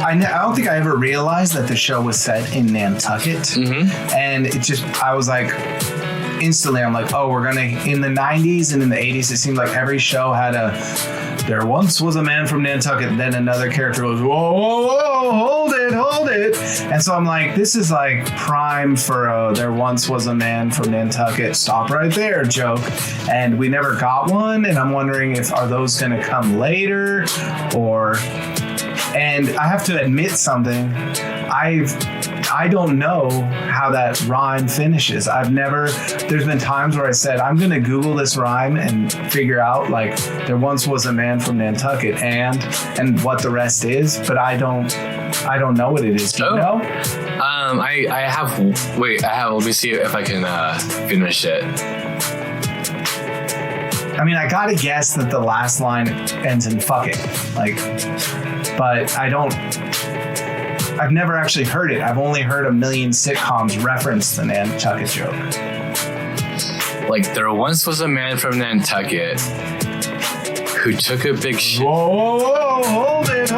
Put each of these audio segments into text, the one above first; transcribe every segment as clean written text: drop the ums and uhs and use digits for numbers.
I don't think I ever realized that the show was set in Nantucket. Mm-hmm. And I was like, instantly, I'm like, oh, we're going to, in the 90s and in the 80s, it seemed like every show had there once was a man from Nantucket, and then another character goes, whoa, whoa, whoa, hold it. And so I'm like, this is like prime for there once was a man from Nantucket, stop right there joke. And we never got one. And I'm wondering are those going to come later and I have to admit something. I don't know how that rhyme finishes. There's been times where I said, I'm going to Google this rhyme and figure out like there once was a man from Nantucket and what the rest is, but I don't know what it is. Do you know? I have, let me see if I can finish it. I mean, I got to guess that the last line ends in fuck it. But I've never actually heard it. I've only heard a million sitcoms reference the Nantucket joke. Like, there once was a man from Nantucket who took a big shit. Whoa, whoa, whoa, hold it.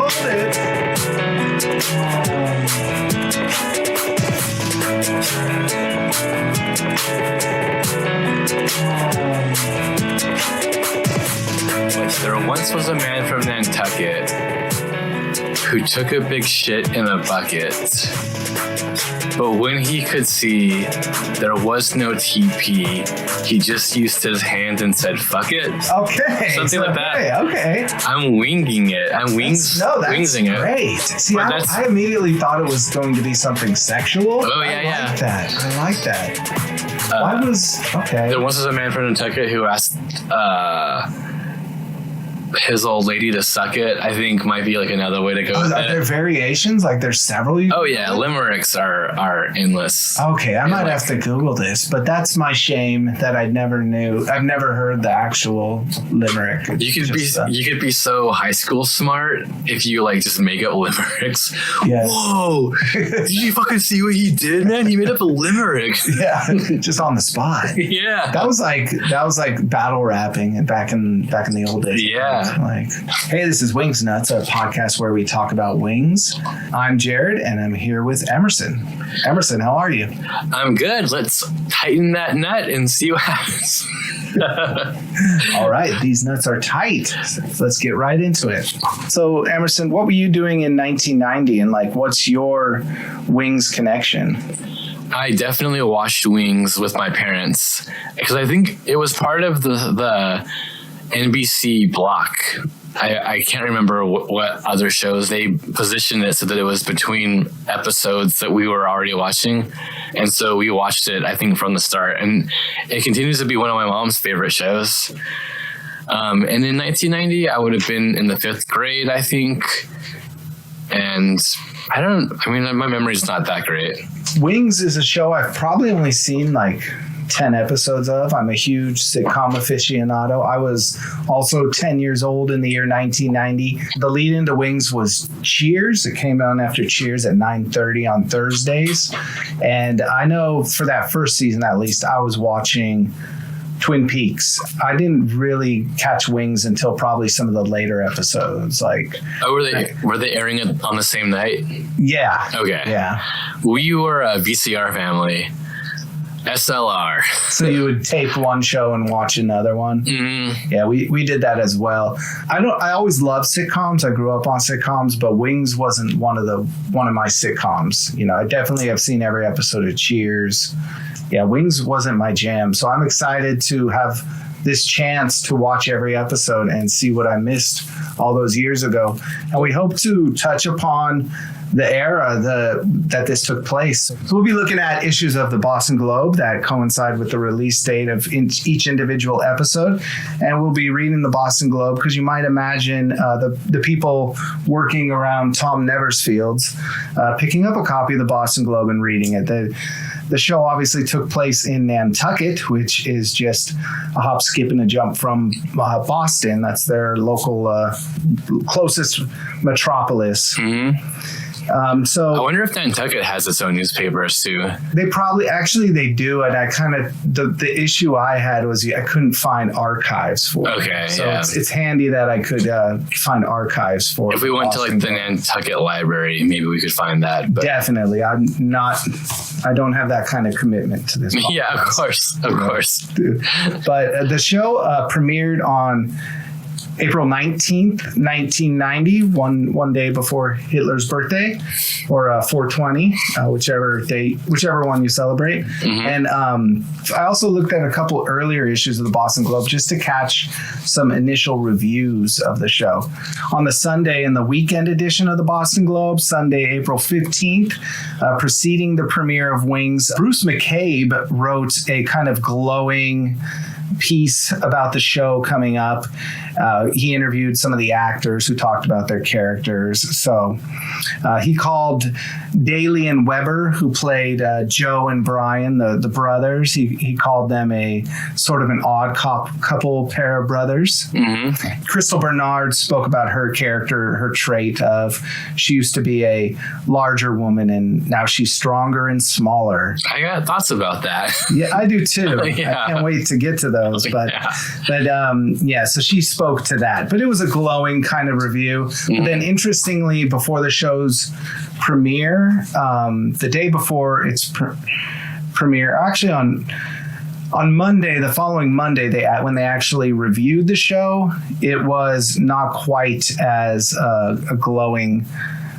Like, there once was a man from Nantucket who took a big shit in a bucket. But when he could see there was no TP, he just used his hand and said, fuck it. Okay. Something like that. Okay. I'm winging it. I'm wingsing it. Great. See, I immediately thought it was going to be something sexual. Oh, yeah, I like that. Okay. There once was a man from Nantucket who asked his old lady to suck it, I think might be like another way to go with it. Are there variations? Like there's several? Limericks are endless. Okay, I might have to Google this, but that's my shame that I never knew. I've never heard the actual limerick. You could be so high school smart if you like just make up limericks. Yes. Whoa! Did you fucking see what he did, man? He made up a limerick. Yeah, just on the spot. Yeah. That was like battle rapping back in the old days. Yeah. Like, hey, this is Wings Nuts, a podcast where we talk about wings. I'm Jarred, and I'm here with Emerson. Emerson, how are you? I'm good. Let's tighten that nut and see what happens. All right, these nuts are tight. So let's get right into it. So, Emerson, what were you doing in 1990, and like, what's your Wings connection? I definitely watched Wings with my parents because I think it was part of the NBC block. I can't remember what other shows they positioned it so that it was between episodes that we were already watching. And so we watched it, I think, from the start. And it continues to be one of my mom's favorite shows. And in 1990, I would have been in the 5th grade, I think. And my memory's not that great. Wings is a show I've probably only seen like 10 episodes of. I'm a huge sitcom aficionado. I was also 10 years old in the year 1990. The lead into Wings was Cheers. It came on after Cheers at 9:30 on Thursdays. And I know for that first season, at least, I was watching Twin Peaks. I didn't really catch Wings until probably some of the later episodes. Were they airing it on the same night? Yeah. Okay. Yeah. We were a VCR family. SLR. So you would tape one show and watch another one? Mm-hmm. Yeah, we did that as well. I always loved sitcoms. I grew up on sitcoms, but Wings wasn't one of my sitcoms. You know, I definitely have seen every episode of Cheers. Yeah, Wings wasn't my jam. So I'm excited to have this chance to watch every episode and see what I missed all those years ago. And we hope to touch upon the era that this took place. So we'll be looking at issues of the Boston Globe that coincide with the release date of each individual episode. And we'll be reading the Boston Globe because you might imagine the people working around Tom Neversfield's picking up a copy of the Boston Globe and reading it. The show obviously took place in Nantucket, which is just a hop, skip, and a jump from Boston. That's their local closest metropolis. Mm-hmm. So I wonder if Nantucket has its own newspapers too. they probably they do, and I kind of the issue I had was I couldn't find archives for it. Okay, So yeah. it's handy that I could find archives for it. If we went to like the Nantucket Library, maybe we could find that. But Definitely. I don't have that kind of commitment to this podcast. yeah, of course. But the show premiered on April 19th, 1990, one day before Hitler's birthday, or 420, whichever one you celebrate. Mm-hmm. And I also looked at a couple earlier issues of the Boston Globe just to catch some initial reviews of the show. On the Sunday in the weekend edition of the Boston Globe, Sunday, April 15th, preceding the premiere of Wings, Bruce McCabe wrote a kind of glowing piece about the show coming up. He interviewed some of the actors who talked about their characters. So he called Daly and Weber, who played Joe and Brian, the brothers. He called them a sort of an odd couple pair of brothers. Mm-hmm. Crystal Bernard spoke about her character, her trait of she used to be a larger woman and now she's stronger and smaller. I got thoughts about that. Yeah, I do too. Yeah. I can't wait to get to those. But so she spoke to that. But it was a glowing kind of review. Mm-hmm. But then interestingly, before the show's premiere, the day before its premiere, actually on Monday, the following Monday, when they actually reviewed the show, it was not quite as a glowing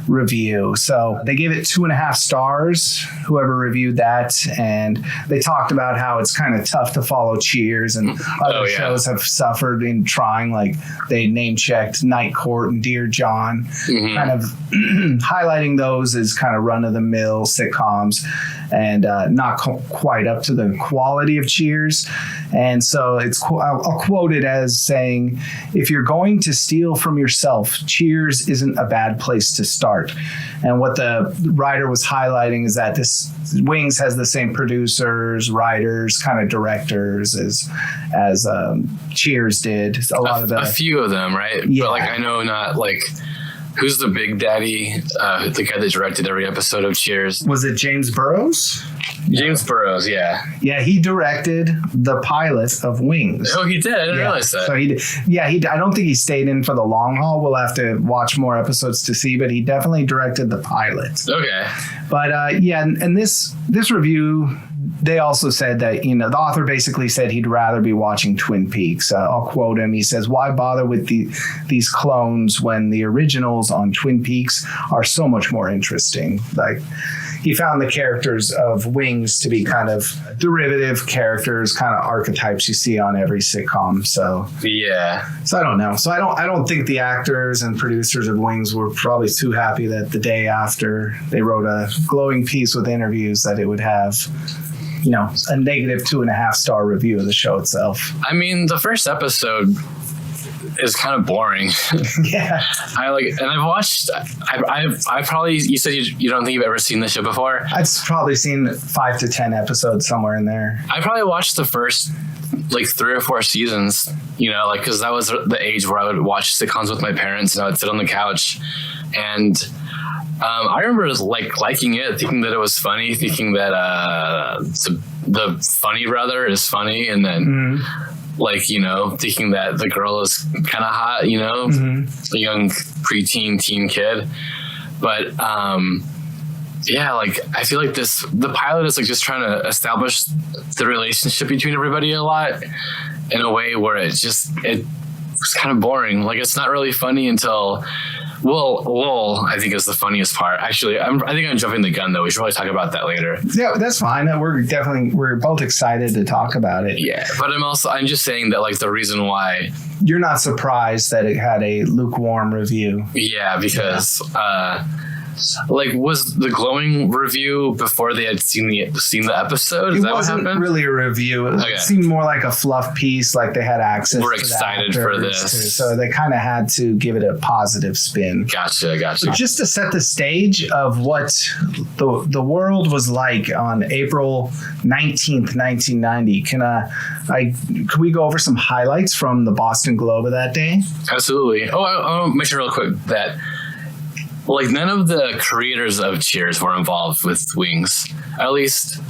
review. So they gave it 2.5 stars, whoever reviewed that. And they talked about how it's kind of tough to follow Cheers, and other shows have suffered in trying, like they name checked Night Court and Dear John, kind of highlighting those as kind of run of the mill sitcoms and not quite up to the quality of Cheers. And so I'll quote it as saying, if you're going to steal from yourself, Cheers isn't a bad place to start. And what the writer was highlighting is that this Wings has the same producers, writers, kind of directors as Cheers did. A few of them, right? Yeah. But like I know not like who's the big daddy, the guy that directed every episode of Cheers. Was it James Burrows? James Burrows, yeah. Yeah, he directed the pilot of Wings. Oh, he did? I didn't realize that. So he did. Yeah, I don't think he stayed in for the long haul. We'll have to watch more episodes to see, but he definitely directed the pilot. Okay. But and this review, they also said that, the author basically said he'd rather be watching Twin Peaks. I'll quote him. He says, "Why bother with these clones when the originals on Twin Peaks are so much more interesting?" Like, he found the characters of Wings to be kind of derivative characters, kind of archetypes you see on every sitcom. So yeah. So I don't know. So I don't think the actors and producers of Wings were probably too happy that the day after they wrote a glowing piece with interviews that it would have, a negative 2.5 star review of the show itself. I mean, the first episode is kind of boring. Yeah. I've watched, I probably, you said you don't think you've ever seen the show before? I've probably seen 5 to 10 episodes somewhere in there. I probably watched the first 3 or 4 seasons, because that was the age where I would watch sitcoms with my parents and I would sit on the couch. And I remember liking it, thinking that it was funny, thinking that the funny brother is funny, and then thinking that the girl is kind of hot, a young preteen teen kid. But I feel like the pilot is just trying to establish the relationship between everybody a lot in a way where it was kind of boring. Like, it's not really funny until Lowell, I think, is the funniest part. Actually, I think I'm jumping the gun, though. We should probably talk about that later. Yeah, that's fine. We're both excited to talk about it. Yeah, but I'm just saying that, the reason why... You're not surprised that it had a lukewarm review. Yeah, because... was the glowing review before they had seen the episode? Is that what happened? It wasn't really a review. It seemed more like a fluff piece, like they had access We're to excited for this. So they kind of had to give it a positive spin. Gotcha. So just to set the stage of what the world was like on April 19th, 1990, can we go over some highlights from the Boston Globe of that day? Absolutely. Oh, I'll mention real quick that like none of the creators of Cheers were involved with Wings. At least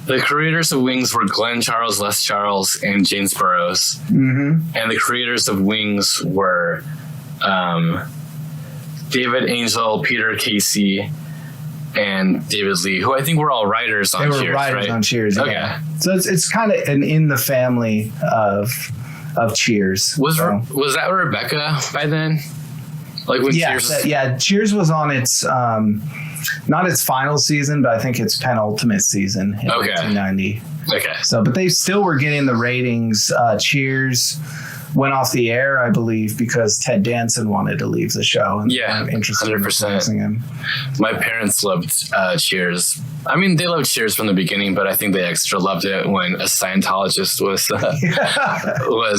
the creators of Wings were Glenn Charles, Les Charles, and James Burrows. Mm-hmm. And the creators of Wings were David Angel, Peter Casey, and David Lee, who I think were all writers on Cheers. They were writers on Cheers. Okay. Yeah. So it's kind of an in the family of Cheers. Was that Rebecca by then? Like when Cheers? Cheers was on its not its final season, but I think its penultimate season in 1990. Okay. So, but they still were getting the ratings. Cheers went off the air, I believe, because Ted Danson wanted to leave the show. And yeah, interested 100%. In replacing him. My parents loved Cheers. I mean, they loved Cheers from the beginning, but I think they extra loved it when a Scientologist was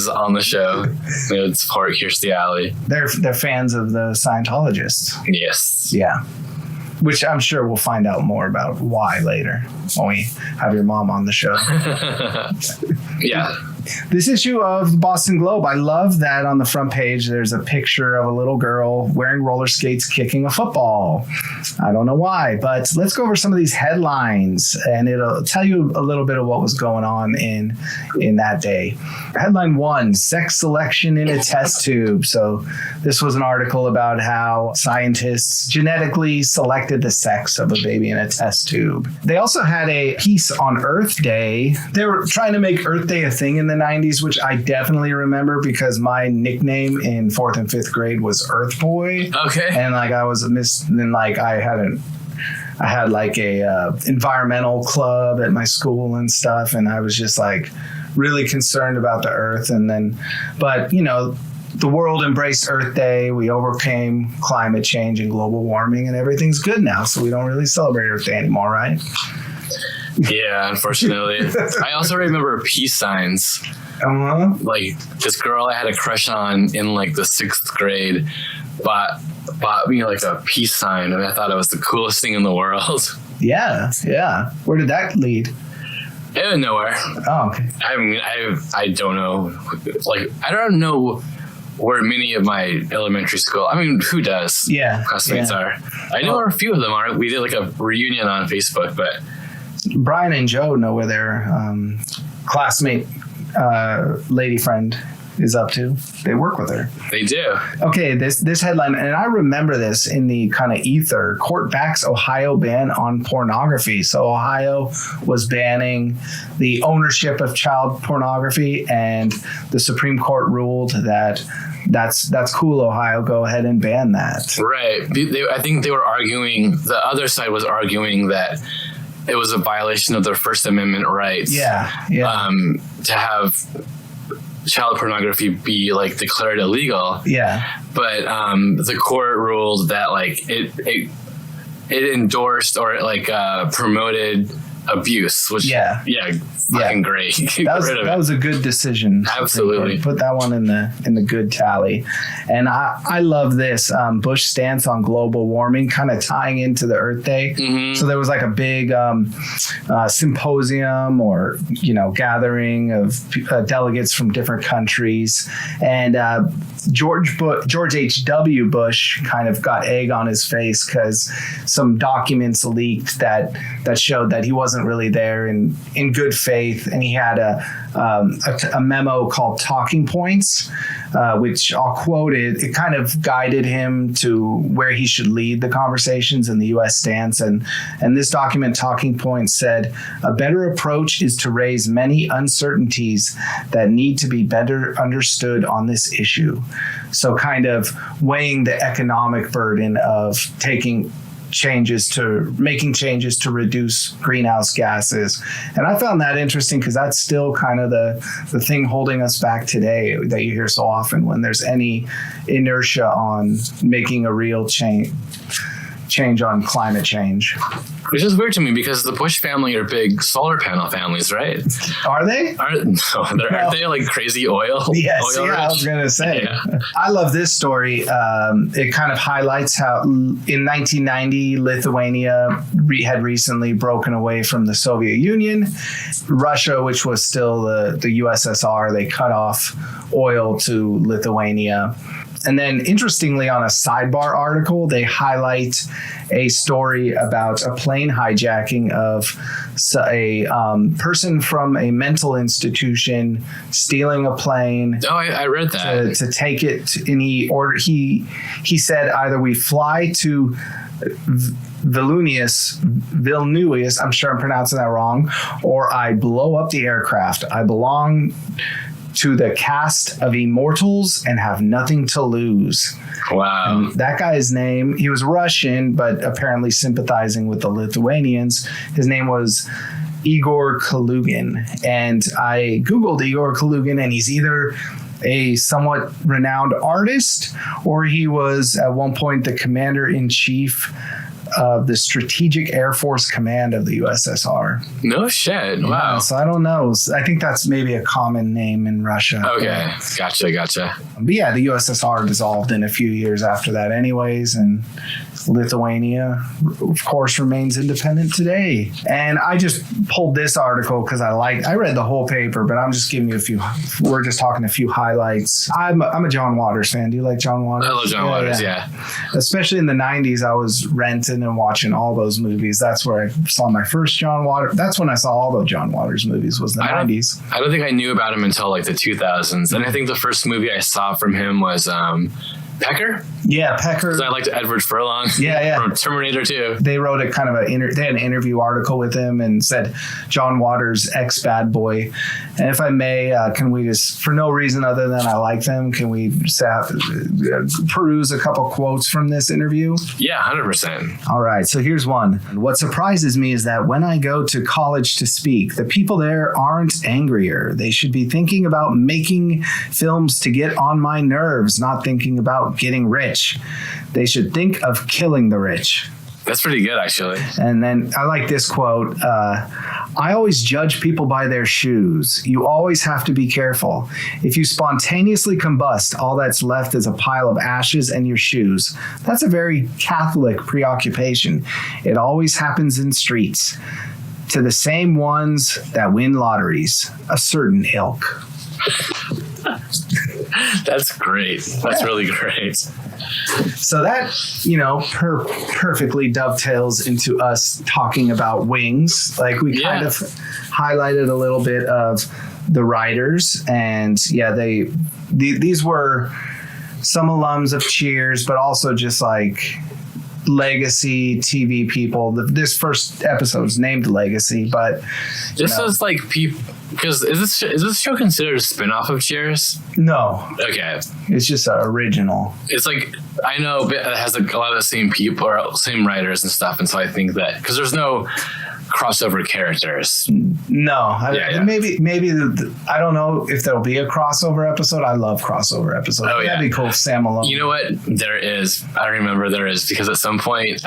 on the show. They would support Kirstie Alley. They're fans of the Scientologists. Yes. Yeah. Which I'm sure we'll find out more about why later when we have your mom on the show. Yeah. This issue of the Boston Globe, I love that on the front page there's a picture of a little girl wearing roller skates kicking a football. I don't know why, but let's go over some of these headlines and it'll tell you a little bit of what was going on in that day. Headline 1, sex selection in a test tube. So this was an article about how scientists genetically selected the sex of a baby in a test tube. They also had a piece on Earth Day. They were trying to make Earth Day a thing in the 90s, which I definitely remember because my nickname in 4th and 5th grade was Earth Boy. Okay. And like I was I had like a environmental club at my school and stuff, and I was just like really concerned about the Earth. But you know, the world embraced Earth Day. We overcame climate change and global warming, and everything's good now. So we don't really celebrate Earth Day anymore, right? Yeah, unfortunately. I also remember peace signs. Uh-huh. Like this girl I had a crush on in like the 6th grade bought me like a peace sign, and I thought it was the coolest thing in the world. Yeah. Where did that lead? It went nowhere. Oh, okay. I mean, I don't know. Like, I don't know where many of my elementary school, I mean, who does? Yeah. Classmates are. I know where a few of them are. We did like a reunion on Facebook, but Brian and Joe know where their classmate lady friend is up to. They work with her. They do. Okay, this headline, and I remember this in the kind of ether. Court backs Ohio ban on pornography. So Ohio was banning the ownership of child pornography, and the Supreme Court ruled that that's cool, Ohio. Go ahead and ban that. Right. I think they were arguing, the other side was arguing that it was a violation of their First Amendment rights. Yeah. To have child pornography be like declared illegal. Yeah. But the court ruled that like it endorsed or like promoted abuse, which fucking great. That was a good decision. Absolutely. Put that one in the good tally. And I love this Bush stance on global warming, kind of tying into the Earth Day. Mm-hmm. So there was like a big symposium or gathering of delegates from different countries, and George H.W. Bush kind of got egg on his face because some documents leaked that showed that he wasn't really there in good faith, and he had a memo called Talking Points, which I'll quote it. It kind of guided him to where he should lead the conversations in the U.S. stance, and this document, Talking Points, said a better approach is to raise many uncertainties that need to be better understood on this issue. So kind of weighing the economic burden of making changes to reduce greenhouse gases. And I found that interesting because that's still kind of the thing holding us back today that you hear so often when there's any inertia on making a real change on climate change. Which is weird to me because the Bush family are big solar panel families, right? Are they? Aren't they like crazy oil? Yes, oil I was going to say. Yeah. I love this story. It kind of highlights how in 1990, Lithuania had recently broken away from the Soviet Union. Russia, which was still the USSR, they cut off oil to Lithuania. And then interestingly, on a sidebar article, they highlight a story about a plane hijacking of a person from a mental institution stealing a plane. Oh, I read that. To take it, and he said either we fly to Vilnius, I'm sure I'm pronouncing that wrong, or I blow up the aircraft. I belong to the cast of immortals and have nothing to lose. Wow. And that guy's name, he was Russian, but apparently sympathizing with the Lithuanians. His name was Igor Kalugin. And I Googled Igor Kalugin, and he's either a somewhat renowned artist, or he was at one point the commander-in-chief of the Strategic Air Force Command of the USSR. No shit. Wow. Yeah, so I don't know. I think that's maybe a common name in Russia. Okay. Gotcha. But yeah, the USSR dissolved in a few years after that anyways, and Lithuania, of course, remains independent today. And I just pulled this article because I read the whole paper, but I'm just giving you we're just talking a few highlights. I'm a John Waters fan. Do you like John Waters? I love John Waters, yeah. Especially in the 90s, I was renting and watching all those movies. That's where I saw my first John Waters. That's when I saw all the John Waters movies, was the 90s. I don't think I knew about him until like the 2000s. And I think the first movie I saw from him was Pecker? Yeah, Pecker. Because I liked Edward Furlong. Yeah. From Terminator 2. They wrote a kind of they had an interview article with him and said, John Waters, ex-bad boy. And if I may, can we just, for no reason other than I like them, can we just peruse a couple quotes from this interview? Yeah, 100%. All right, so here's one. What surprises me is that when I go to college to speak, the people there aren't angrier. They should be thinking about making films to get on my nerves, not thinking about getting rich. They should think of killing the rich. That's pretty good, actually. And then I like this quote. I always judge people by their shoes. You always have to be careful. If you spontaneously combust, all that's left is a pile of ashes and your shoes. That's a very Catholic preoccupation. It always happens in streets. To the same ones that win lotteries, a certain ilk. That's great. That's really great. So that, perfectly dovetails into us talking about Wings. Like we kind of highlighted a little bit of the writers, and these were some alums of Cheers, but also just like legacy TV people. This first episode is named Legacy, but this is like people. Because is this show considered a spin-off of Cheers? No. Okay. It's just an original. It's like, I know it has a lot of the same people or same writers and stuff, and so I think that because there's no crossover characters. No. Maybe I don't know if there'll be a crossover episode. I love crossover episodes. Oh, yeah. That'd be cool if Sam alone. You know what? There is. I remember there is, because at some point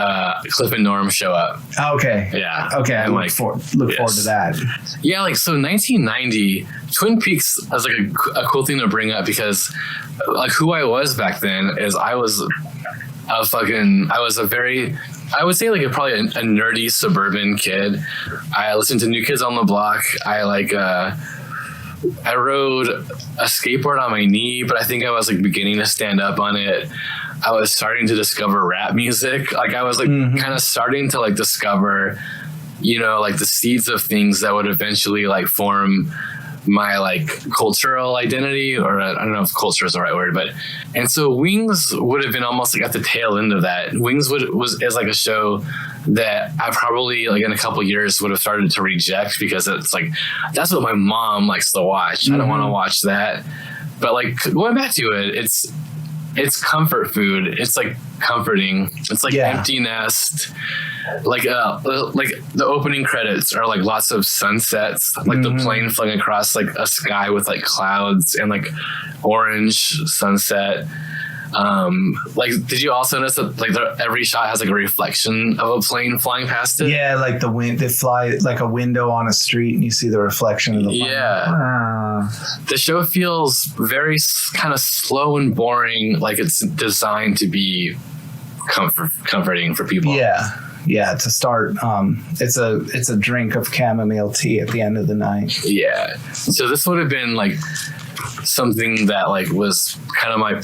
Cliff and Norm show up. Okay. Yeah. Okay. I look forward to that. Yeah, like so 1990, Twin Peaks is like a cool thing to bring up because like who I was back then is I was a very, I would say like probably a nerdy suburban kid. I listened to New Kids on the Block. I rode a skateboard on my knee, but I think I was like beginning to stand up on it. I was starting to discover rap music. Like I was like kind of starting to like discover, like the seeds of things that would eventually like form my like cultural identity, or I don't know if culture is the right word, and so Wings would have been almost like at the tail end of that. Wings is like a show that I probably like in a couple years would have started to reject because it's like that's what my mom likes to watch. I don't want to watch that, but like going back to it, it's comfort food. It's like comforting. It's like Empty Nest. Like the opening credits are like lots of sunsets, like the plane flying across like a sky with like clouds and like orange sunset. Like, did you also notice that like every shot has like a reflection of a plane flying past it? Yeah, like the wind, they fly like a window on a street and you see the reflection of the plane. Yeah. The show feels very kind of slow and boring, like it's designed to be comforting for people. Yeah, to start, it's a drink of chamomile tea at the end of the night. Yeah. So this would have been like something that like was kind of my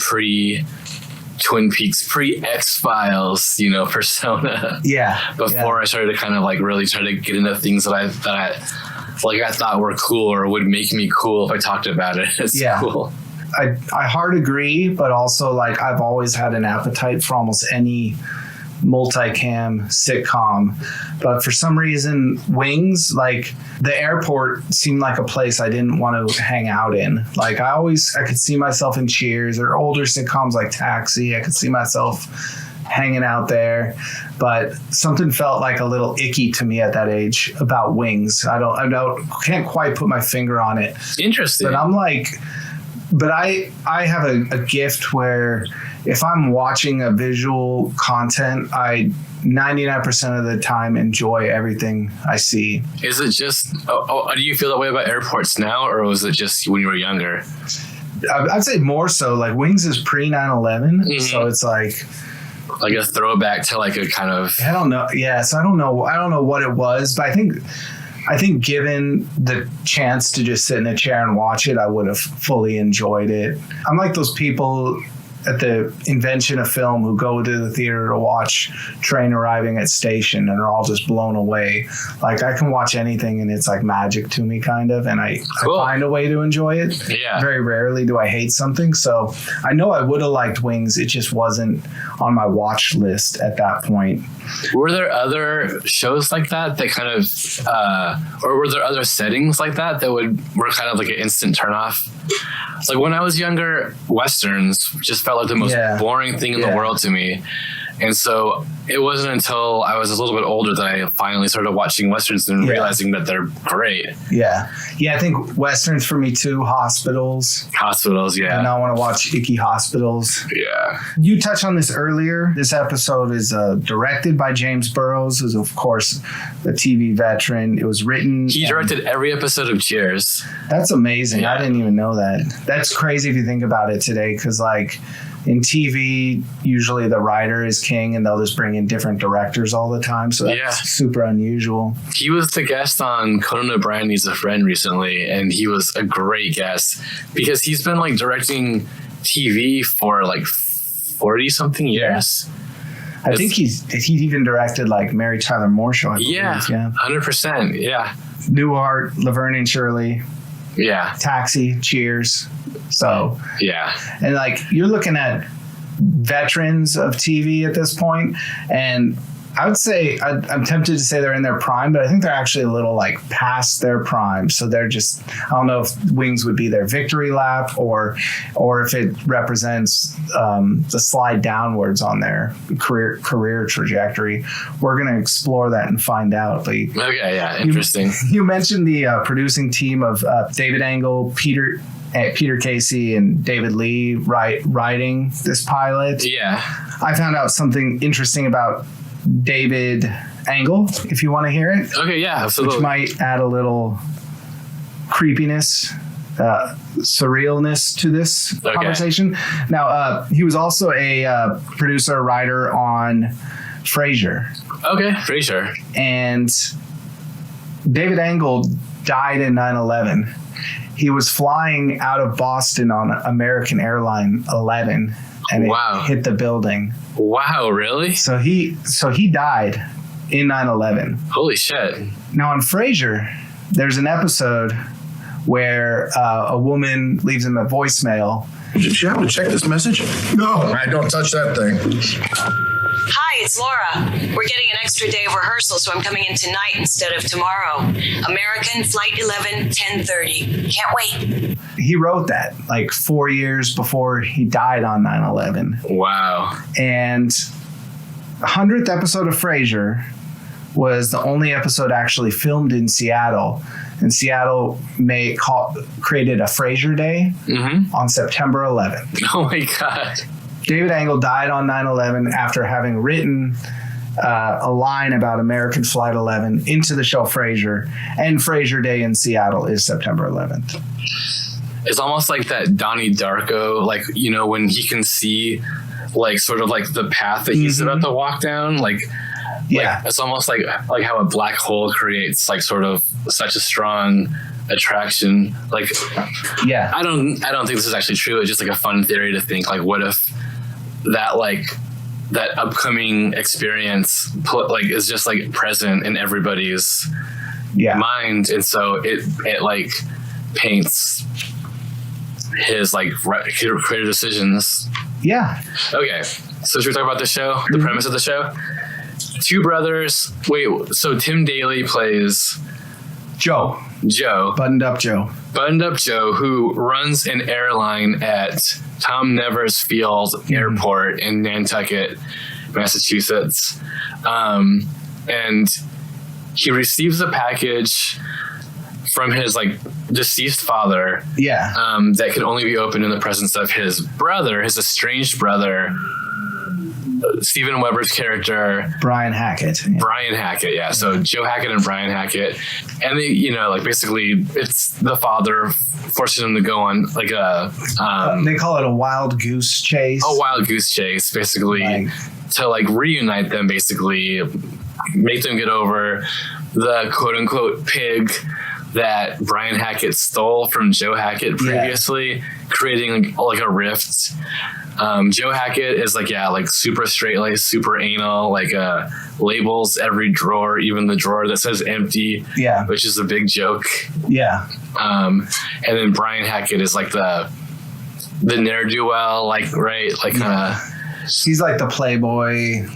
Twin Peaks, pre-X-Files, persona. Yeah. Before I started to kind of like really try to get into things that I thought were cool or would make me cool if I talked about it. It's cool. I hard agree, but also like I've always had an appetite for almost any multicam sitcom, but for some reason Wings, like the airport seemed like a place I didn't want to hang out in. Like I could see myself in Cheers or older sitcoms like Taxi. I could see myself hanging out there, but something felt like a little icky to me at that age about Wings. I can't quite put my finger on it. Interesting. But I'm like, I have a gift where if I'm watching a visual content, I 99% of the time enjoy everything I see. Is it just, do you feel that way about airports now, or was it just when you were younger? I'd say more so. Like Wings is pre 9/11, so it's like a throwback to like a kind of, I don't know. Yeah, so I don't know what it was, but I think given the chance to just sit in a chair and watch it, I would have fully enjoyed it. I'm like those people at the invention of film who go to the theater to watch train arriving at station and are all just blown away. Like I can watch anything and it's like magic to me kind of, and I find a way to enjoy it. Yeah. Very rarely do I hate something. So I know I would have liked Wings. It just wasn't on my watch list at that point. Were there other shows like that kind of, or were there other settings like that were kind of like an instant turnoff? It's like when I was younger, Westerns just felt like the most boring thing in the world to me. And so it wasn't until I was a little bit older that I finally started watching Westerns and realizing that they're great. Yeah. Yeah, I think Westerns for me too. Hospitals, yeah. And I want to watch icky hospitals. Yeah. You touched on this earlier. This episode is directed by James Burrows, who's of course a TV veteran. It was written. He directed every episode of Cheers. That's amazing. Yeah. I didn't even know that. That's crazy if you think about it today, because like in TV, usually the writer is king and they'll just bring in different directors all the time. So that's super unusual. He was the guest on Conan O'Brien Needs a Friend recently, and he was a great guest because he's been like directing TV for like 40 something years. I think he even directed like Mary Tyler Moore Show. 100%. Yeah. Newhart, Laverne and Shirley. Yeah. Taxi, Cheers. So, yeah. And like you're looking at veterans of TV at this point, and I would say I'm tempted to say they're in their prime, but I think they're actually a little like past their prime. So they're just, I don't know if Wings would be their victory lap or if it represents the slide downwards on their career trajectory. We're going to explore that and find out. But okay, yeah, interesting. You mentioned the producing team of David Angle, Peter Casey, and David Lee writing this pilot. Yeah. I found out something interesting about David Angle, if you want to hear it. Okay, yeah, absolutely. Which might add a little creepiness, surrealness to this conversation. Now, he was also a producer, writer on Frasier. Okay, Frasier. And David Angle died in 9/11. He was flying out of Boston on American Airline 11, and it hit the building. Wow, really? So he died in 9/11. Holy shit. Now on Frasier, there's an episode where a woman leaves him a voicemail. Did you happen to check this message? No, I don't touch that thing. Hi, it's Laura. We're getting an extra day of rehearsal, so I'm coming in tonight instead of tomorrow. American Flight 11, 10:30. Can't wait. He wrote that like 4 years before he died on 9/11. Wow. And the 100th episode of Frasier was the only episode actually filmed in Seattle. And Seattle created a Frasier Day on September 11th. Oh my God. David Angle died on 9/11 after having written a line about American Flight 11 into the show Frasier, and Frasier Day in Seattle is September 11th. It's almost like that Donnie Darko, like, you know, when he can see like sort of like the path that he's about to walk down, like it's almost like how a black hole creates like sort of such a strong attraction. Like, Yeah. I don't think this is actually true. It's just like a fun theory to think, like, what if that upcoming experience is just like present in everybody's mind, and so it like paints his like creative decisions. Yeah. Okay, so should we talk about the show? The premise of the show? Two brothers. Wait, so Tim Daly plays Joe. Buttoned up Joe, who runs an airline at Tom Nevers Field Airport in Nantucket, Massachusetts. And he receives a package from his like deceased father. Yeah. That can only be opened in the presence of his brother, his estranged brother, Steven Weber's character, Brian Hackett. Yeah. So Joe Hackett and Brian Hackett, and they, you know, like basically it's the father forcing them to go on like a they call it a wild goose chase. Basically, to like reunite them, basically make them get over the quote unquote pig that Brian Hackett stole from Joe Hackett previously, creating like a rift. Joe Hackett is like super straight, like super anal, like labels every drawer, even the drawer that says empty, which is a big joke. And then Brian Hackett is like the ne'er-do-well, like, right, like he's like the playboy,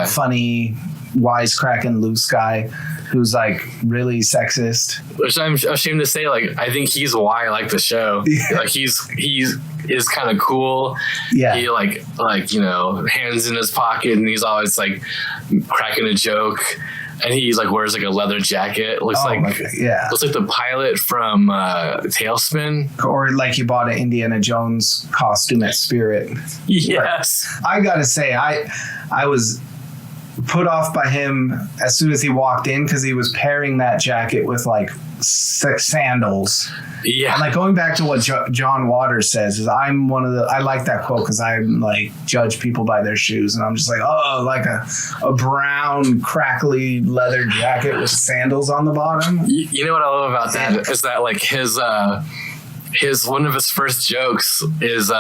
funny, wisecracking loose guy who's like really sexist, which I'm ashamed to say, like, I think he's why I like the show. Like he's is kind of cool. He like you know, hands in his pocket, and he's always like cracking a joke, and he's like wears like a leather jacket. Looks like the pilot from Tailspin, or like you bought an Indiana Jones costume at Spirit. Yes. But I gotta say, I was put off by him as soon as he walked in, because he was pairing that jacket with like sandals. And like going back to what John Waters says is I like that quote because I like judge people by their shoes, and I'm just like, oh, like a brown crackly leather jacket with sandals on the bottom. You know what I love about that is that like his one of his first jokes is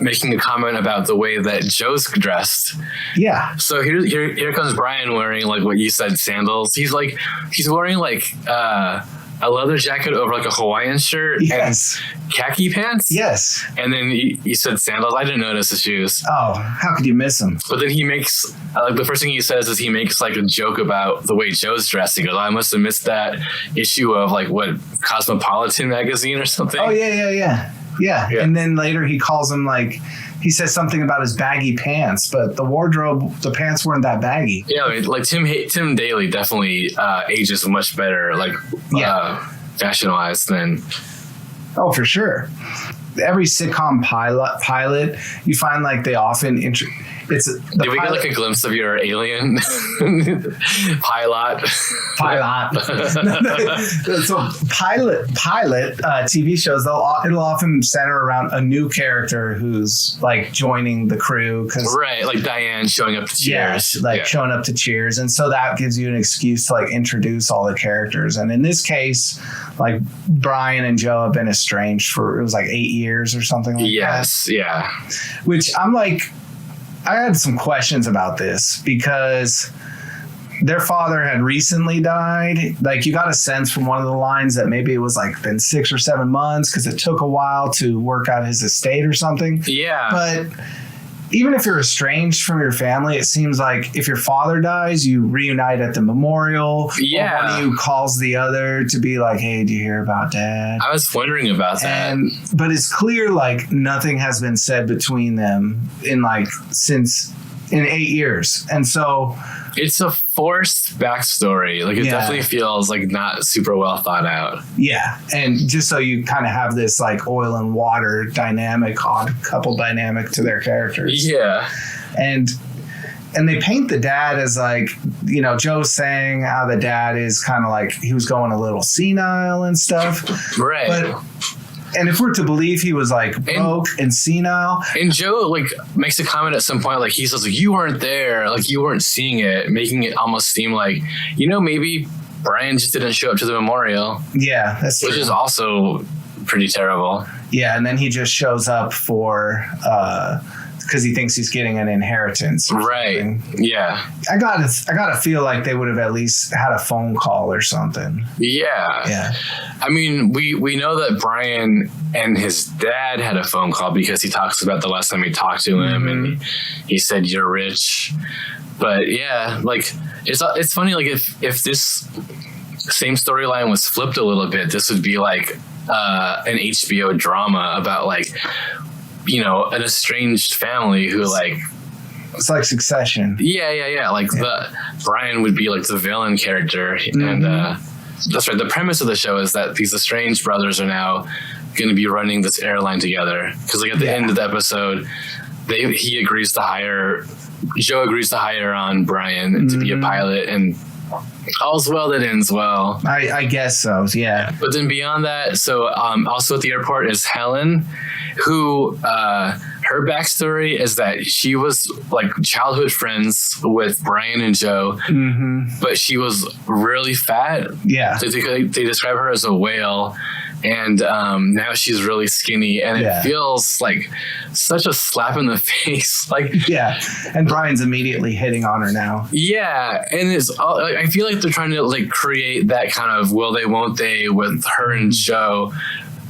making a comment about the way that Joe's dressed. Yeah. So here comes Brian wearing like what you said, sandals. He's wearing like a leather jacket over like a Hawaiian shirt and khaki pants. Yes. And then he said sandals. I didn't notice the shoes. Oh, how could you miss them? But then he makes like the first thing he says is he makes like a joke about the way Joe's dressed. He goes, I must have missed that issue of like what Cosmopolitan magazine or something. Oh yeah. And then later he calls him like, he says something about his baggy pants, but the pants weren't that baggy. Yeah, I mean, like Tim Daly definitely ages much better, like fashion-wise than. Oh, for sure. Every sitcom pilot, you find like they often Did we get like a glimpse of your alien pilot? So pilot TV shows, it'll often center around a new character who's like joining the crew, right, like Diane showing up to Cheers, showing up to Cheers, and so that gives you an excuse to like introduce all the characters. And in this case, like Brian and Joe have been estranged for it was like 8 years or something like that. Yes, yeah. Which I'm like, I had some questions about this because their father had recently died. Like you got a sense from one of the lines that maybe it was like been 6 or 7 months because it took a while to work out his estate or something. Yeah. But even if you're estranged from your family, it seems like if your father dies, you reunite at the memorial. Yeah. Or one of you calls the other to be like, hey, do you hear about Dad? I was wondering about that. But it's clear like nothing has been said between them in 8 years. And so it's a forced backstory. Like it definitely feels like not super well thought out. Yeah. And just so you kind of have this like oil and water dynamic, odd couple dynamic to their characters. Yeah. And they paint the dad as like, you know, Joe's saying how the dad is kind of like he was going a little senile and stuff. Right. And if we're to believe he was like broke and senile. And Joe like makes a comment at some point, like he says, like, you weren't there, like you weren't seeing it, making it almost seem like, you know, maybe Brian just didn't show up to the memorial. Yeah, that's which true. is also pretty terrible. Yeah, and then he just shows up for because he thinks he's getting an inheritance. Right. Yeah. I gotta feel like they would have at least had a phone call or something. Yeah. Yeah. I mean, we know that Brian and his dad had a phone call because he talks about the last time he talked to him, and he said, "You're rich." But yeah, like it's funny. Like if this same storyline was flipped a little bit, this would be like an HBO drama about like, you know, an estranged family who like. It's like Succession. Yeah. Like the Brian would be like the villain character, and that's right. The premise of the show is that these estranged brothers are now going to be running this airline together. Because like at the end of the episode, Joe agrees to hire on Brian to be a pilot, and all's well that ends well. I guess so. Yeah. But then beyond that, so also at the airport is Helen, who her backstory is that she was like childhood friends with Brian and Joe, but she was really fat. Yeah. They describe her as a whale. And now she's really skinny, and it feels like such a slap in the face. Like, yeah, and Brian's immediately hitting on her now. Yeah, and I feel like they're trying to like create that kind of will they, won't they with her and Joe.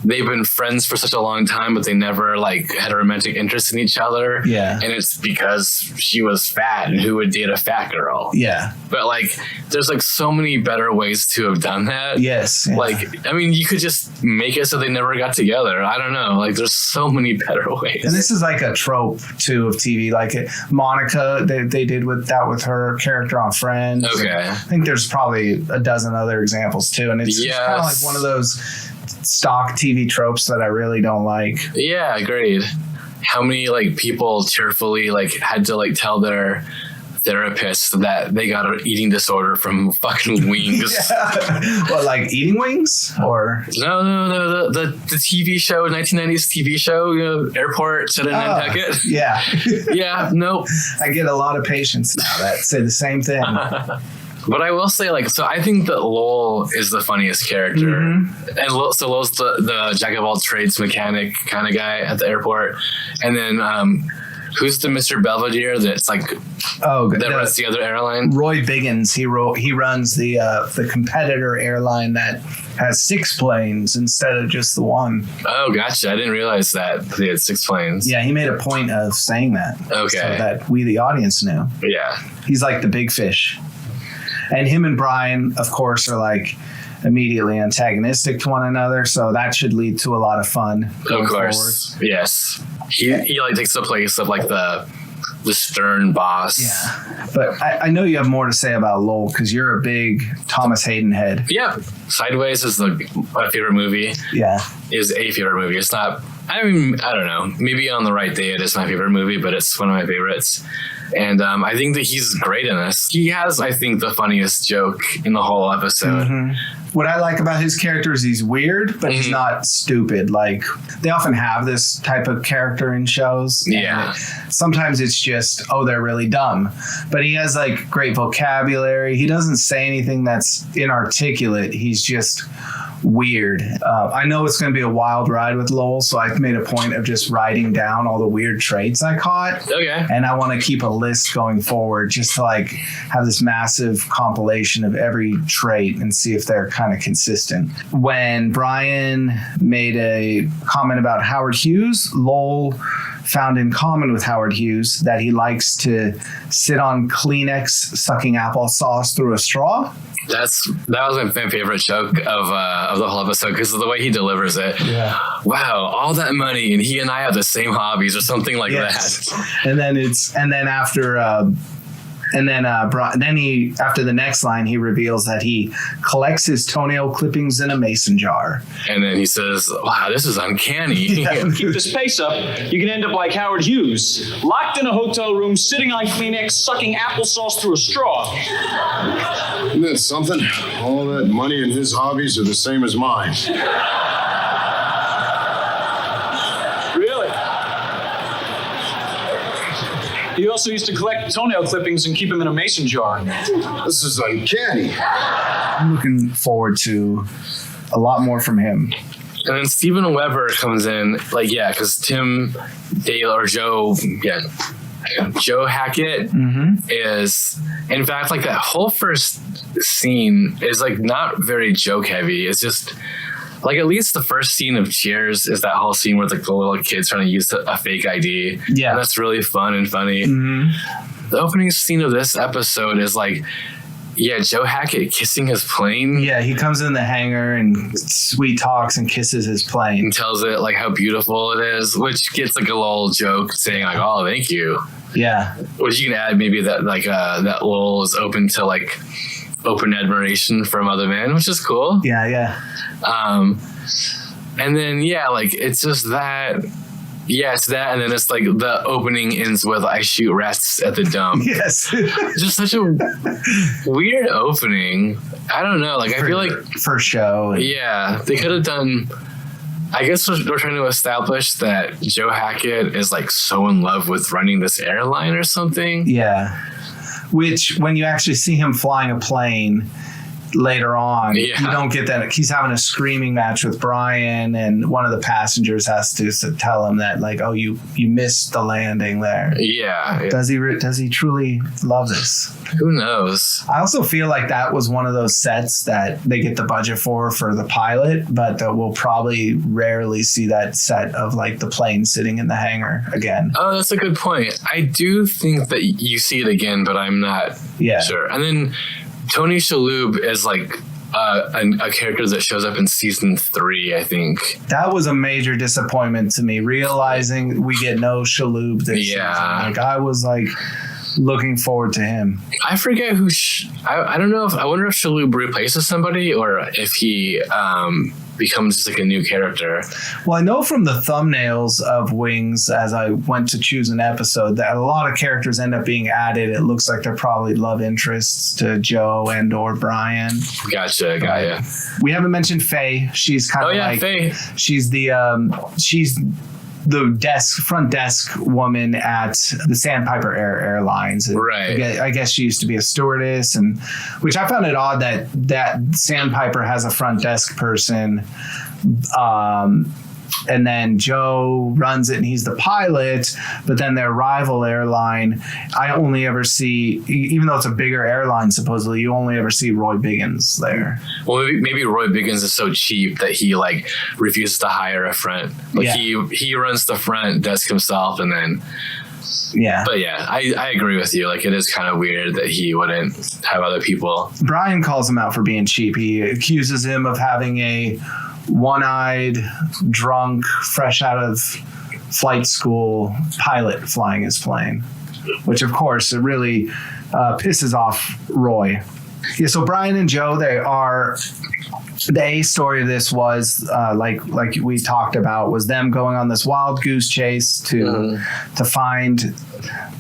They've been friends for such a long time, but they never like had a romantic interest in each other. Yeah. And it's because she was fat, and who would date a fat girl? Yeah. But like, there's like so many better ways to have done that. Yes. Yeah. Like, I mean, you could just make it so they never got together. I don't know. Like, there's so many better ways. And this is like a trope too of TV. Like Monica, they did with her character on Friends. Okay. I think there's probably a dozen other examples too. And it's kind of like one of those stock TV tropes that I really don't like. Yeah, agreed. How many like people tearfully like had to like tell their therapist that they got an eating disorder from fucking wings? What, like eating wings? Or no, the TV show, 1990s TV show, you know, Airport, set in Nantucket. Yeah. Yeah, nope. I get a lot of patients now that say the same thing. But I will say, like, so I think that Lowell is the funniest character. And Lowell's the jack of all trades mechanic kind of guy at the airport. And then who's the Mr. Belvedere that's like that runs the other airline? Roy Biggins. He runs the competitor airline that has 6 planes instead of just the one. Oh, gotcha. I didn't realize that they had 6 planes. Yeah, he made a point of saying that. Okay. So that we, the audience, knew. Yeah. He's like the big fish. And him and Brian, of course, are like immediately antagonistic to one another. So that should lead to a lot of fun. Of course. Forward. Yes. He like takes the place of like the stern boss. Yeah. But I know you have more to say about Lowell because you're a big Thomas Hayden head. Yeah. Sideways is my favorite movie. Yeah. Is a favorite movie. It's not, I mean, I don't know. Maybe on the right day it is my favorite movie, but it's one of my favorites. And I think that he's great in this. He has, I think, the funniest joke in the whole episode. What I like about his character is he's weird, but he's not stupid. Like, they often have this type of character in shows. Yeah. Sometimes it's just, they're really dumb. But he has, like, great vocabulary. He doesn't say anything that's inarticulate. He's just weird. I know it's going to be a wild ride with Lowell, so I've made a point of just writing down all the weird traits I caught. Okay. And I want to keep a list going forward just to like have this massive compilation of every trait and see if they're kind of consistent. When Brian made a comment about Howard Hughes, Lowell found in common with Howard Hughes that he likes to sit on Kleenex sucking applesauce through a straw. That was my favorite joke of the whole episode because of the way he delivers it. Yeah. Wow, all that money and he and I have the same hobbies or something like that. And then after after the next line, he reveals that he collects his toenail clippings in a mason jar. And then he says, wow, this is uncanny. Keep this pace up, you can end up like Howard Hughes, locked in a hotel room, sitting on Kleenex, sucking applesauce through a straw. Isn't that something? All that money and his hobbies are the same as mine. He also used to collect toenail clippings and keep them in a mason jar. This is uncanny. I'm looking forward to a lot more from him. And then Steven Weber comes in, like, yeah, because Tim Dale or Joe Hackett is, in fact, like that whole first scene is like not very joke heavy. It's just like at least the first scene of Cheers is that whole scene where like the little kids trying to use a fake ID. Yeah, and that's really fun and funny. The opening scene of this episode is like, yeah, Joe Hackett kissing his plane. Yeah, he comes in the hangar and sweet talks and kisses his plane. And tells it like how beautiful it is, which gets like a little joke saying like, oh, thank you. Yeah. Which you can add maybe that like that Lowell is open to like open admiration from other men, which is cool. Yeah, yeah. And then, yeah, like it's just that. Yeah, it's that, and then it's like the opening ends with I shoot rats at the dump. Yes. It's just such a weird opening. I don't know. Like, I feel like first show. Yeah, they could have done. I guess we're trying to establish that Joe Hackett is like so in love with running this airline or something. Yeah. Which, when you actually see him flying a plane later on, you don't get that. He's having a screaming match with Brian, and one of the passengers has to tell him that, like, oh, you missed the landing there. Yeah. Does he truly love this? Who knows? I also feel like that was one of those sets that they get the budget for the pilot, but we'll probably rarely see that set of like the plane sitting in the hangar again. Oh, that's a good point. I do think that you see it again, but I'm not sure. And then Tony Shalhoub is like a character that shows up in season 3, I think. That was a major disappointment to me, realizing we get no Shalhoub this season. Like, I was like looking forward to him. I forget who. I don't know if I wonder if Shalhoub replaces somebody or if he becomes just like a new character. Well, I know from the thumbnails of Wings, as I went to choose an episode, that a lot of characters end up being added. It looks like they're probably love interests to Joe and or Brian. Gotcha. We haven't mentioned Faye. She's kind of like Faye. She's the front desk woman at the Sandpiper Air Airlines. Right. I guess she used to be a stewardess, and which I found it odd that Sandpiper has a front desk person. And then Joe runs it and he's the pilot, but then their rival airline, I only ever see, even though it's a bigger airline, supposedly, you only ever see Roy Biggins there. Well, maybe Roy Biggins is so cheap that he like refuses to hire a front. Like he runs the front desk himself, and then But yeah, I agree with you. Like, it is kind of weird that he wouldn't have other people. Brian calls him out for being cheap. He accuses him of having a one-eyed, drunk, fresh out of flight school pilot flying his plane, which of course it really pisses off Roy. Yeah, so Brian and Joe, they are, the A story of this was like we talked about, was them going on this wild goose chase to find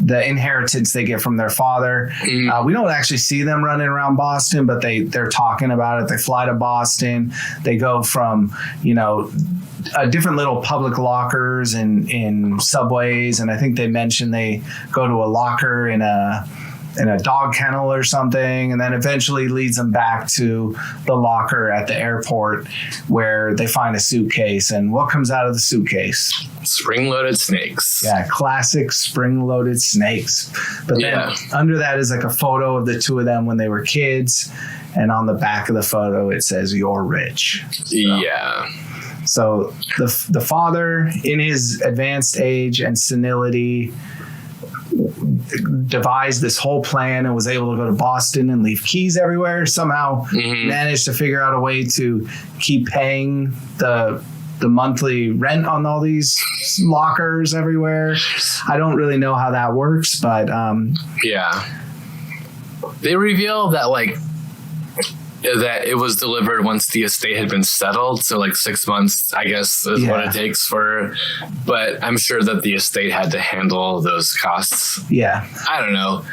the inheritance they get from their father. We don't actually see them running around Boston, but they're talking about it. They fly to Boston. They go from, different little public lockers in subways, and I think they mentioned they go to a locker in a dog kennel or something, and then eventually leads them back to the locker at the airport where they find a suitcase. And what comes out of the suitcase? Spring-loaded snakes. Yeah, classic spring-loaded snakes. But then under that is like a photo of the two of them when they were kids, and on the back of the photo it says, "You're rich." So the father, in his advanced age and senility, devised this whole plan and was able to go to Boston and leave keys everywhere. Somehow managed to figure out a way to keep paying the monthly rent on all these lockers everywhere. I don't really know how that works, but they reveal that that it was delivered once the estate had been settled. So 6 months, I guess, is what it takes but I'm sure that the estate had to handle those costs. Yeah. I don't know.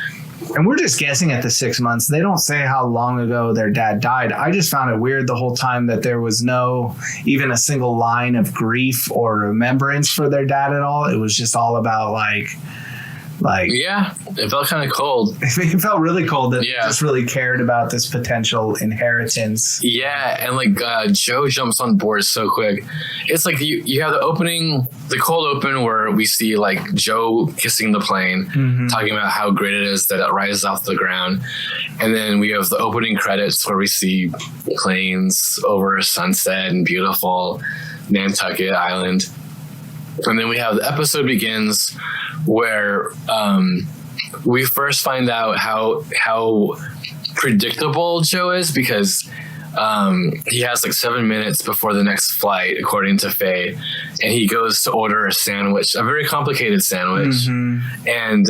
And we're just guessing at the 6 months. They don't say how long ago their dad died. I just found it weird the whole time that there was no even a single line of grief or remembrance for their dad at all. It was just all about Like, yeah, it felt kind of cold. It felt really cold that Yeah. just really cared about this potential inheritance. Yeah, and like Joe jumps on board so quick. It's like you have the cold open where we see like Joe kissing the plane, talking about how great it is that it rises off the ground. And then we have the opening credits where we see planes over a sunset and beautiful Nantucket Island. And then we have the episode begins where we first find out how predictable Joe is, because he has like 7 minutes before the next flight, according to Faye, and he goes to order a sandwich, a very complicated sandwich. And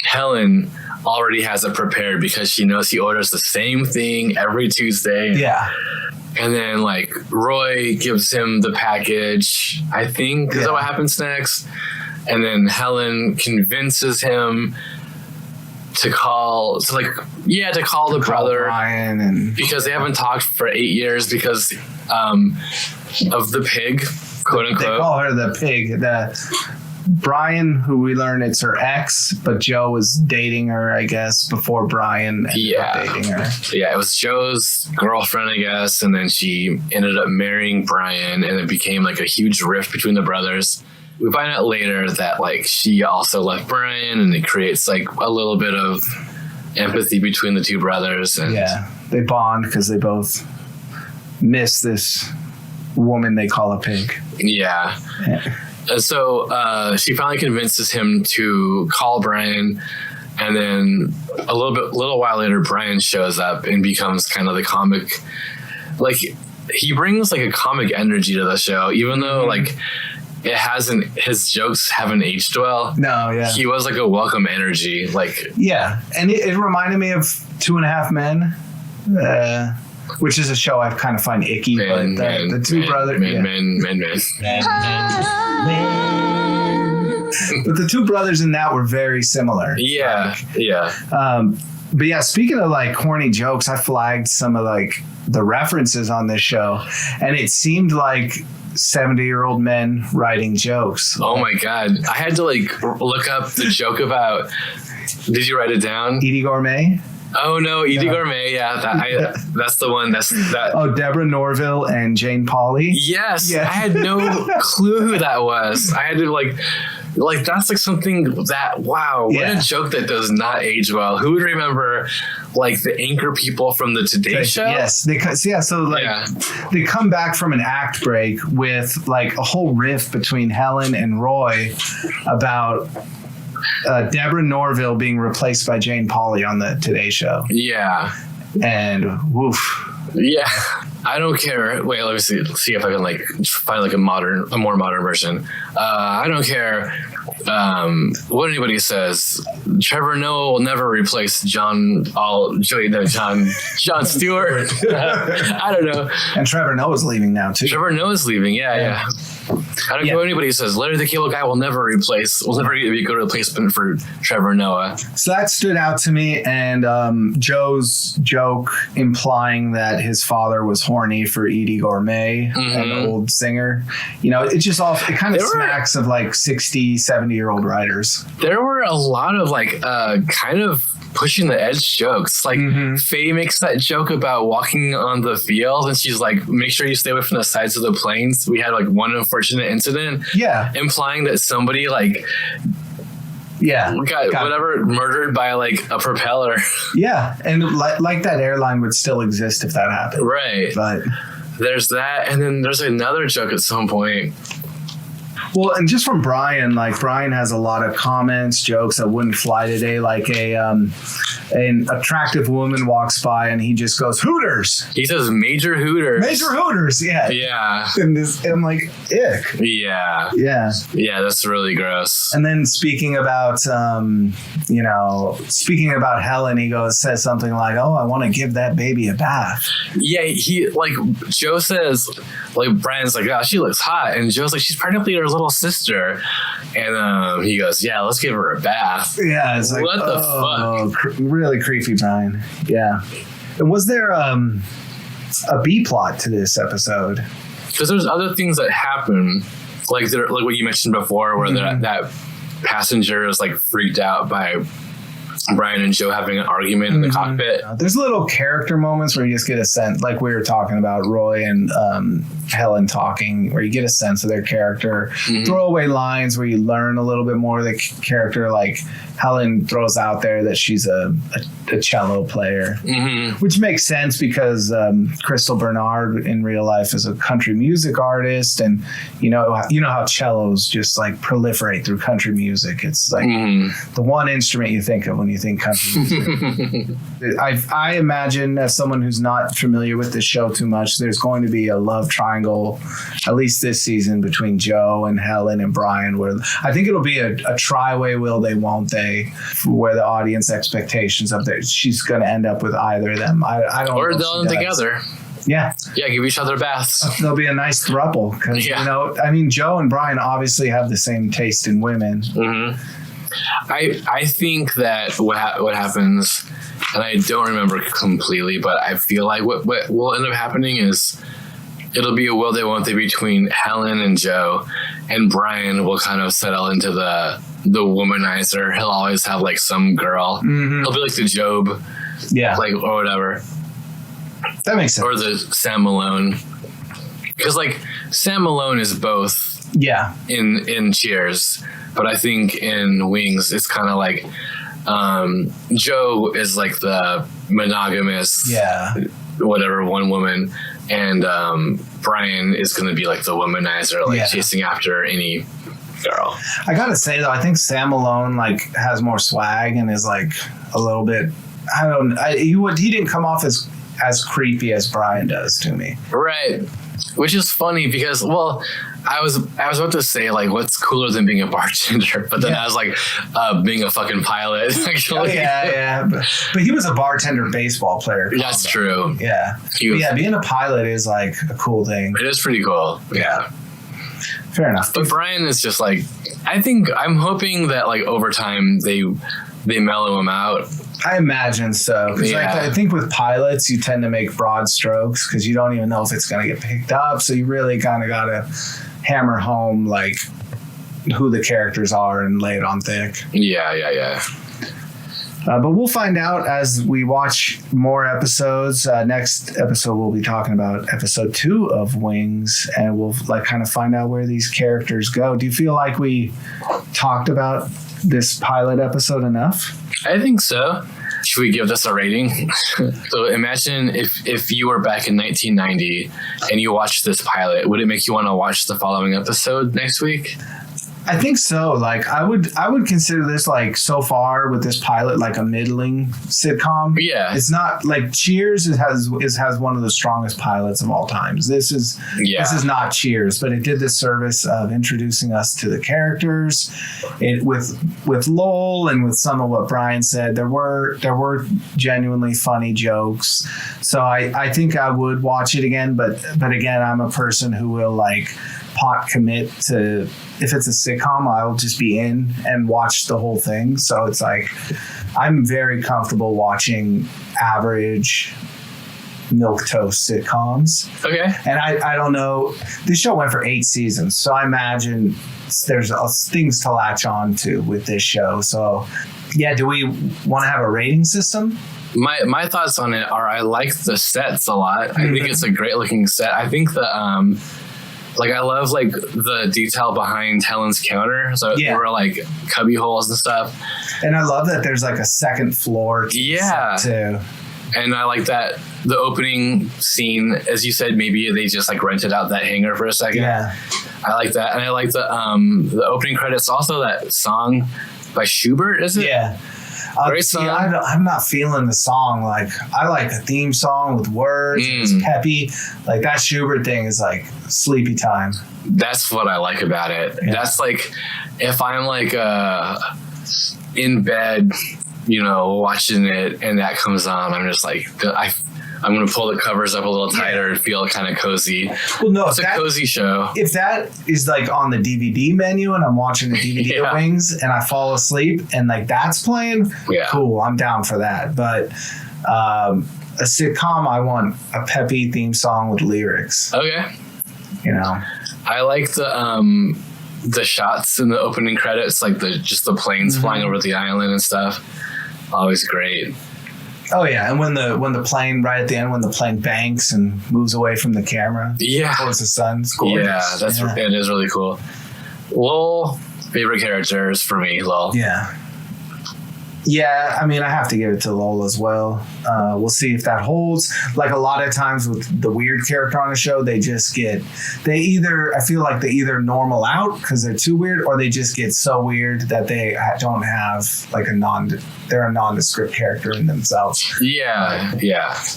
Helen already has it prepared because she knows he orders the same thing every Tuesday. Yeah. And then like Roy gives him the package, I think. Is that what happens next? And then Helen convinces him to call the brother, Brian, and because they haven't talked for 8 years because of the pig, quote unquote. they call her the pig. Brian, who we learn it's her ex, but Joe was dating her, I guess, before Brian ended up dating her. Yeah, it was Joe's girlfriend, I guess, and then she ended up marrying Brian, and it became like a huge rift between the brothers. We find out later that like she also left Brian, and it creates like a little bit of empathy between the two brothers. And they bond because they both miss this woman they call a pig. Yeah. And so she finally convinces him to call Brian, and then a little while later, Brian shows up and becomes kind of the comic. Like he brings like a comic energy to the show, even though like his jokes haven't aged well. No, yeah, he was like a welcome energy. Like and it reminded me of 2.5 Men. Which is a show I kind of find icky, but the two brothers. But the two brothers in that were very similar. Yeah, But yeah, speaking of like corny jokes, I flagged some of like the references on this show, and it seemed like 70-year-old men writing jokes. Oh my God. I had to like look up the joke about, did you write it down? Edie Gourmet? Oh no, Edie Gourmet. Yeah, that's the one. That's that. Oh, Deborah Norville and Jane Pauley. Yes, yeah. I had no clue who that was. I had to like that's like something that what a joke that does not age well. Who would remember like the anchor people from the Today Show? Yes, they come back from an act break with like a whole riff between Helen and Roy about Deborah Norville being replaced by Jane Pauley on the Today Show. Yeah. And woof. Yeah. I don't care. Wait, let me see if I can like find like a more modern version. I don't care what anybody says. Trevor Noah will never replace Jon Stewart. I don't know. And Trevor Noah's leaving now too. Trevor Noah's leaving. Yeah. I don't care what anybody says. Larry the Cable Guy will never be a good replacement for Trevor Noah. So that stood out to me, and Joe's joke implying that his father was horny for Edie Gourmet, an old singer. You know, it kind of smacks of like 60, 70-year-old writers. There were a lot of like kind of pushing the edge jokes. Like Faye makes that joke about walking on the field, and she's like, make sure you stay away from the sides of the planes. We had like one unfortunate incident, implying that somebody like got whatever murdered by like a propeller. And like that airline would still exist if that happened, right? But there's that, and then there's another joke at some point. Well, and just from Brian, like Brian has a lot of comments, jokes that wouldn't fly today. Like an attractive woman walks by and he just goes, Hooters. He says Major Hooters. Major Hooters, yeah. Yeah. And I'm like, ick. Yeah. Yeah. Yeah, that's really gross. And then speaking about Helen, he says something like, oh, I want to give that baby a bath. Yeah, he like Joe says, like Brian's like, oh, she looks hot. And Joe's like, she's practically her little sister. And he goes, yeah, let's give her a bath. Yeah, it's like, what the fuck? Really creepy, Brian. Yeah. And was there a B plot to this episode? Because there's other things that happen, like what you mentioned before, where that passenger is like freaked out by Brian and Joe having an argument in the cockpit. There's little character moments where you just get a sense, like we were talking about Roy and Helen talking, where you get a sense of their character. Throwaway lines where you learn a little bit more of the character, like Helen throws out there that she's a cello player, which makes sense because Crystal Bernard in real life is a country music artist, and you know how cellos just like proliferate through country music. It's like the one instrument you think of when you think country music. I imagine, as someone who's not familiar with this show too much, there's going to be a love triangle, at least this season, between Joe and Helen and Brian, where I think it'll be a try-way will they won't they, where the audience expectations of that she's going to end up with either of them. I don't or know they'll end together. Yeah, give each other baths. There'll be a nice throuple because Joe and Brian obviously have the same taste in women. I think that what happens, and I don't remember completely, but I feel like what will end up happening is it'll be a will they won't they between Helen and Joe, and Brian will kind of settle into the womanizer. He'll always have like some girl. He'll be like the Job, like or whatever. That makes sense. Or the Sam Malone, because like Sam Malone is both. Yeah. In Cheers. But I think in Wings, it's kind of like Joe is like the monogamous, whatever, one woman, and Brian is going to be like the womanizer, like chasing after any girl. I gotta say though, I think Sam Malone like has more swag and is like a little bit. He didn't come off as creepy as Brian does to me. Right. Which is funny because, well, I was about to say like, what's cooler than being a bartender? But then I was like, being a fucking pilot. Actually, but he was a bartender baseball player. That's true. Yeah, being a pilot is like a cool thing. It is pretty cool. Yeah, fair enough. But Brian is just like, I'm hoping that like over time they mellow him out. I imagine so. Because I think with pilots, you tend to make broad strokes because you don't even know if it's going to get picked up. So you really kind of got to hammer home like who the characters are and lay it on thick. Yeah. But we'll find out as we watch more episodes. Next episode, we'll be talking about episode 2 of Wings, and we'll like kind of find out where these characters go. Do you feel like we talked about this pilot episode enough? I think so. Should we give this a rating? So imagine if you were back in 1990 and you watched this pilot, would it make you want to watch the following episode next week? I think so. Like I would consider this like so far with this pilot like a middling sitcom. Yeah, it's not like Cheers. It has one of the strongest pilots of all times. This is not Cheers, but it did this service of introducing us to the characters. It with Lowell and with some of what Brian said, there were genuinely funny jokes. So I think I would watch it again. But again, I'm a person who will like pot commit to. If it's a sitcom, I'll just be in and watch the whole thing. So it's like I'm very comfortable watching average milquetoast sitcoms. Okay. And I don't know. This show went for 8 seasons, so I imagine there's things to latch on to with this show. So yeah, do we want to have a rating system? My thoughts on it are I like the sets a lot. I think it's a great looking set. I think the like I love like the detail behind Helen's counter. So there were like cubby holes and stuff. And I love that there's like a second floor too. And I like that the opening scene, as you said, maybe they just like rented out that hangar for a second. Yeah. I like that. And I like the opening credits, also that song by Schubert, is it? Yeah. Great song. I'm not feeling the song. Like I like a theme song with words. It's peppy. Like that Schubert thing is like sleepy time. That's what I like about it. Yeah. That's like if I'm like in bed, you know, watching it and that comes on, I'm just like I'm going to pull the covers up a little tighter and feel kind of cozy. Well, no, it's a cozy show. If that is like on the DVD menu and I'm watching the DVD of Wings and I fall asleep and like that's playing, cool, I'm down for that. But a sitcom, I want a peppy theme song with lyrics. Okay. You know, I like the shots in the opening credits, like the planes flying over the island and stuff. Always great. Oh yeah, and when the plane right at the end, when the plane banks and moves away from the camera, towards the sun, it's gorgeous. Yeah, it is really cool. Lol, favorite characters for me, Lol. Yeah, I mean, I have to give it to Lol as well. We'll see if that holds. Like a lot of times with the weird character on the show, I feel like they either normal out because they're too weird, or they just get so weird that they don't have like they're a nondescript character in themselves. Yeah.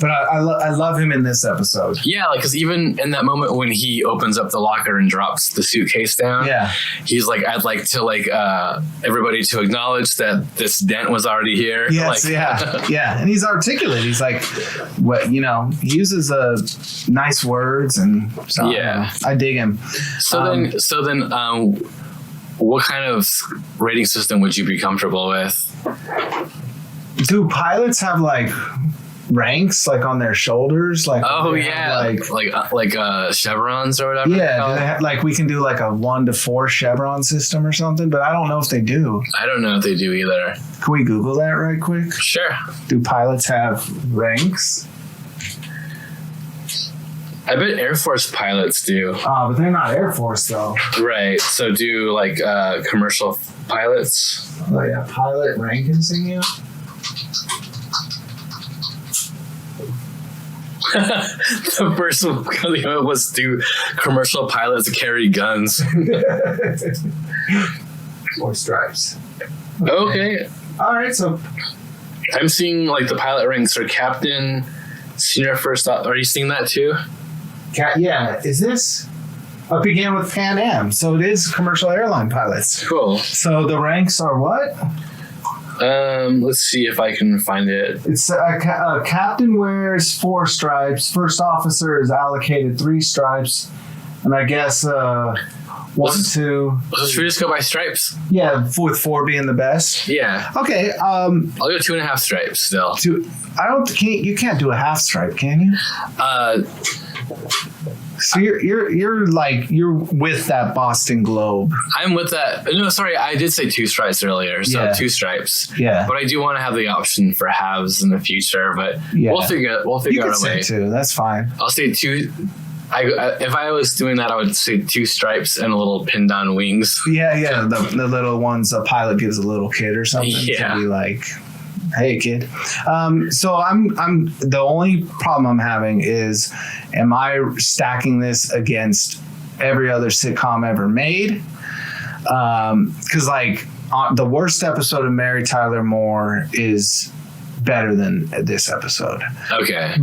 But I love him in this episode. Yeah, like, because even in that moment when he opens up the locker and drops the suitcase down, he's like, I'd like to everybody to acknowledge that this dent was already here. Yes, yeah. And he's articulate. He's like, he uses nice words, and so I dig him. So then, what kind of rating system would you be comfortable with? Do pilots have like ranks like on their shoulders? Like chevrons or whatever. Yeah, do they have, like we can do like a 1 to 4 chevron system or something, but I don't know if they do. I don't know if they do either. Can we Google that right quick? Sure. Do pilots have ranks? I bet Air Force pilots do. But they're not Air Force though. Right. So do like commercial pilots? Oh yeah, pilot rank insignia. The first one was, do commercial pilots carry guns? Or stripes. Okay. All right, so I'm seeing like the pilot ranks are captain, senior first. Are you seeing that too? Yeah. Is this? It began with Pan Am, so it is commercial airline pilots. Cool. So the ranks are what? Let's see if I can find it. It's a captain wears 4 stripes. First officer is allocated 3 stripes, and I guess 1, 2. Should we just go by stripes? Yeah, with 4 being the best. Yeah. Okay. I'll go 2.5 stripes still. You can't do a half stripe, can you? So you're with that Boston Globe. I'm with that. No, sorry, I did say 2 stripes earlier. So 2 stripes. Yeah. But I do want to have the option for halves in the future. But we'll figure out a way. 2. That's fine. I'll say 2. If I was doing that, I would say 2 stripes and a little pinned on wings. Yeah. The little ones a pilot gives a little kid or something. Yeah. To be like, hey kid. So I'm the only problem I'm having is, am I stacking this against every other sitcom ever made? Because the worst episode of Mary Tyler Moore is better than this episode. Okay.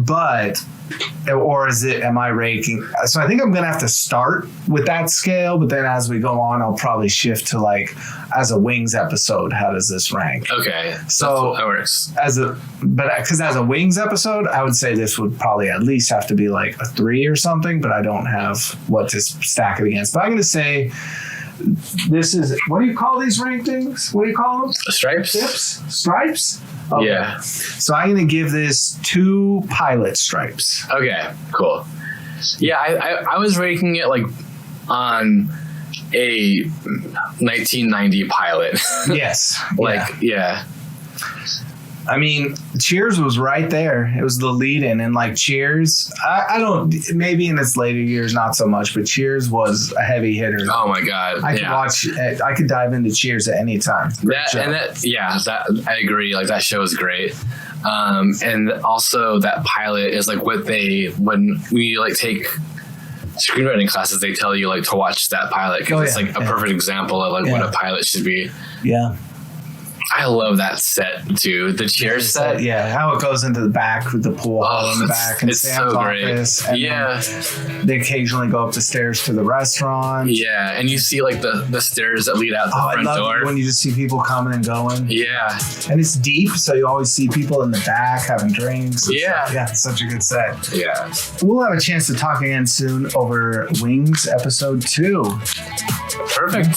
Am I ranking? So I think I'm going to have to start with that scale, but then as we go on, I'll probably shift to as a Wings episode, how does this rank? Okay. So that works. Because as a Wings episode, I would say this would probably at least have to be like a 3 or something, but I don't have what to stack it against. But I'm going to say this is, what do you call these rankings? What do you call them? Stripes? Stripes? Okay. Yeah. So I'm going to give this 2 pilot stripes. Okay, cool. Yeah, I was ranking it on a 1990 pilot. Yes. Yeah. I mean, Cheers was right there. It was the lead-in, and Cheers, I don't, maybe in its later years, not so much, but Cheers was a heavy hitter. Oh my God. I could dive into Cheers at any time. I agree. That show is great. And also that pilot is when we take screenwriting classes, they tell you to watch that pilot because it's a perfect example of what a pilot should be. Yeah. I love that set too. The Cheers set. Yeah, how it goes into the back with the pool hall in the back and Sam's office. And they occasionally go up the stairs to the restaurant. Yeah, and you see the stairs that lead out the front door. I love when you just see people coming and going. Yeah. And it's deep, so you always see people in the back having drinks. Yeah. Yeah, it's such a good set. Yeah. We'll have a chance to talk again soon over Wings episode 2. Perfect.